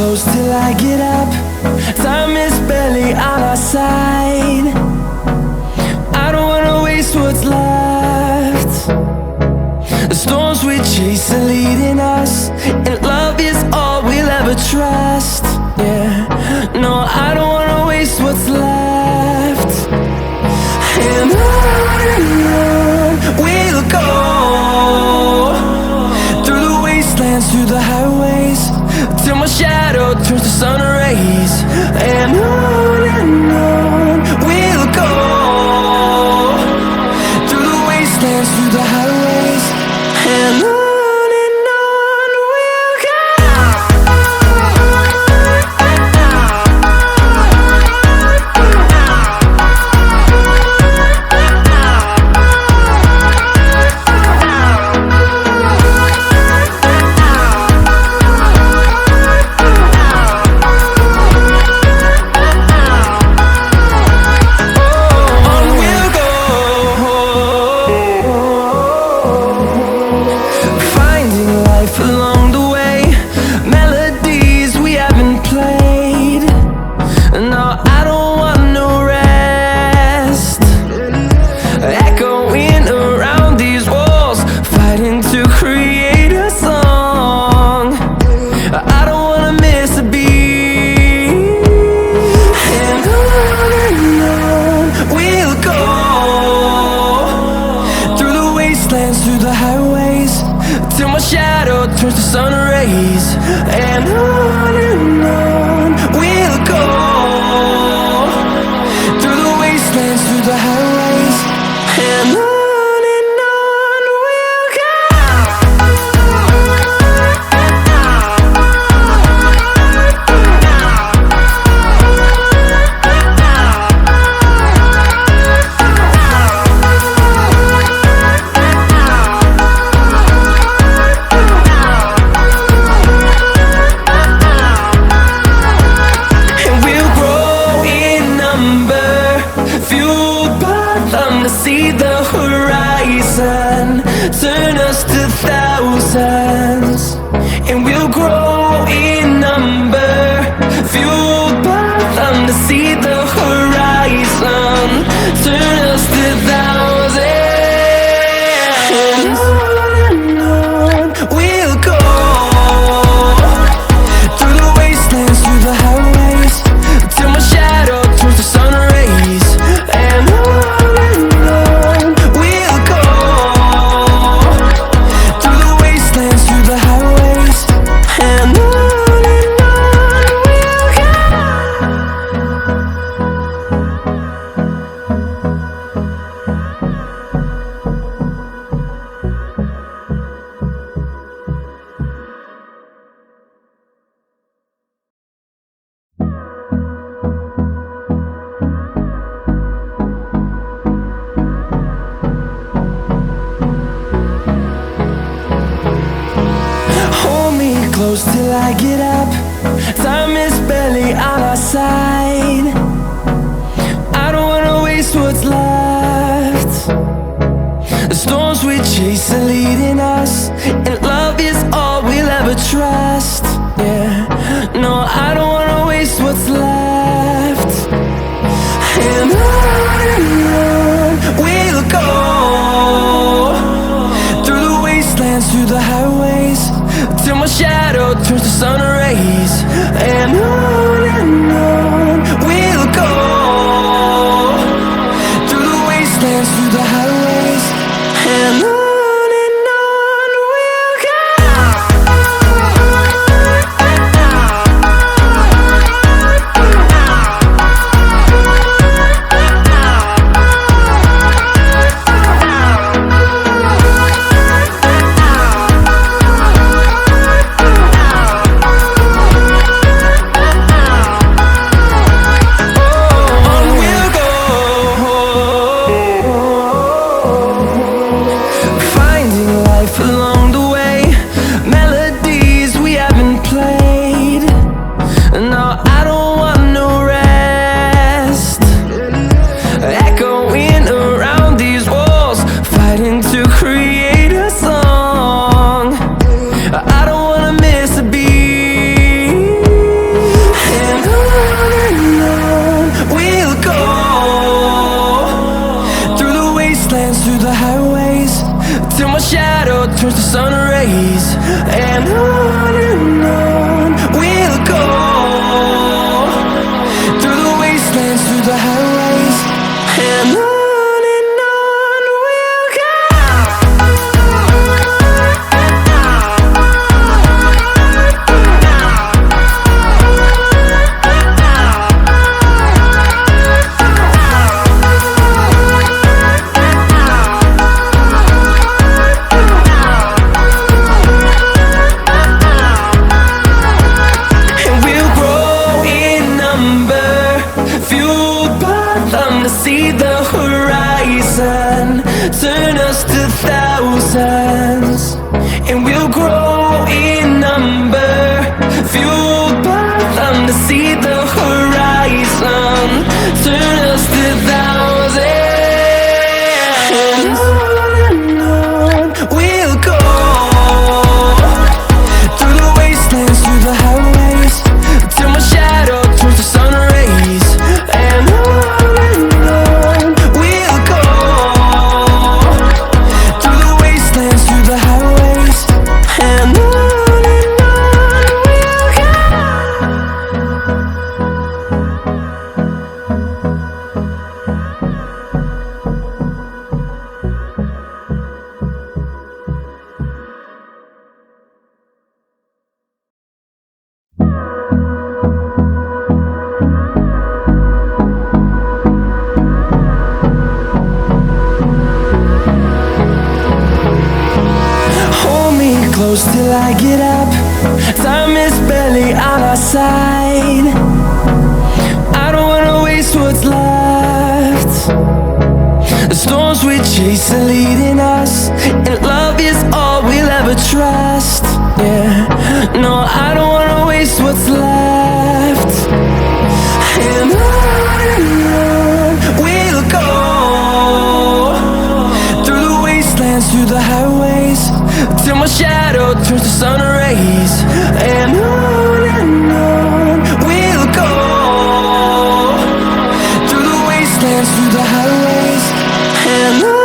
close till I get up. Time is barely on our side. I don't wanna waste what's left. The storms we chase are leading us, and love is all we'll ever trust. Yeah, no, I don't wanna waste what's left. And on we'll go, through the wastelands, through the highways, till my shadow turns to sun rays. And on we'll go, through the wastelands, through the highways, and on. Through the highways, till my shadow turns to sun rays. And on we'll go, through the wastelands, through the highways, and on we'll go. See the horizon turn us to thousands, and we'll grow in number, fueled by them. To see the horizon turn us to thousands, and on we'll go, through the wastelands, through the highways, till my shadow turns to sun rays. And close till I get up. Time is barely on our side. I don't wanna waste what's left. The storms we chase are leading us, and love is all we'll ever trust. Yeah, no, I don't wanna waste what's left. And on we'll go, through the wastelands, through the highways, till my shadow turns to sun rays. And on we'll go, through the wastelands, through the highways, and on. Oh, turns to sun rays, and on we'll go, through the wastelands, through the highways, and on we'll go. See the horizon, turn us to thousands, and we'll grow in number, fueled by them. To see the horizon, turn us to thousands, and on we'll go, through the wastelands, through the highways, till my shadow turns to sun rays, and on close till I get up. Time is barely on our side. I don't wanna waste what's left. The storms we chase are leading us, and love is all we'll ever trust. Yeah, no, I don't wanna waste what's left. And on we'll go, through the wastelands, through the highways, till my shadow turns to sun rays, and on we'll go, through the wastelands, through the highways, and on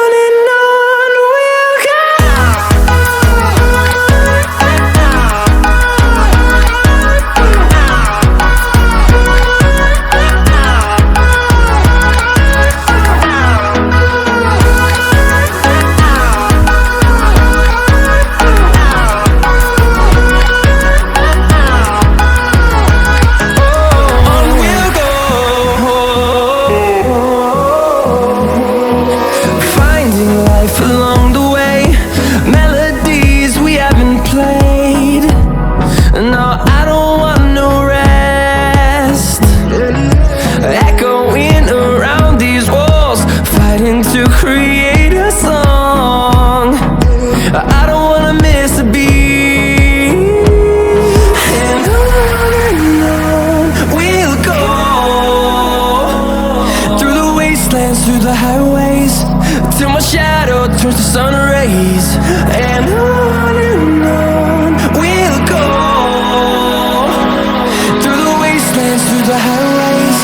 we'll go. Along the way, melodies we haven't played. No, I don't want no rest. Echoing around these walls, fighting to create a song. I don't wanna miss a beat. And on we'll go, through the wastelands, through the highways, till my shadow turns to sun rays, and on we'll go, through the wastelands, through the highways,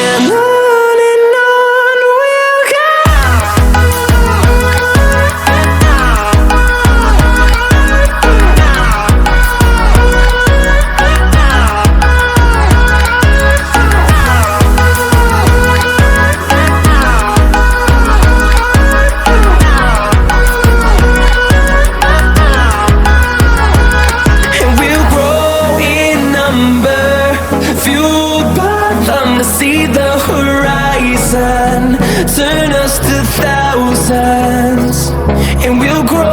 and on we'll go. See the horizon, turn us to thousands, and we'll grow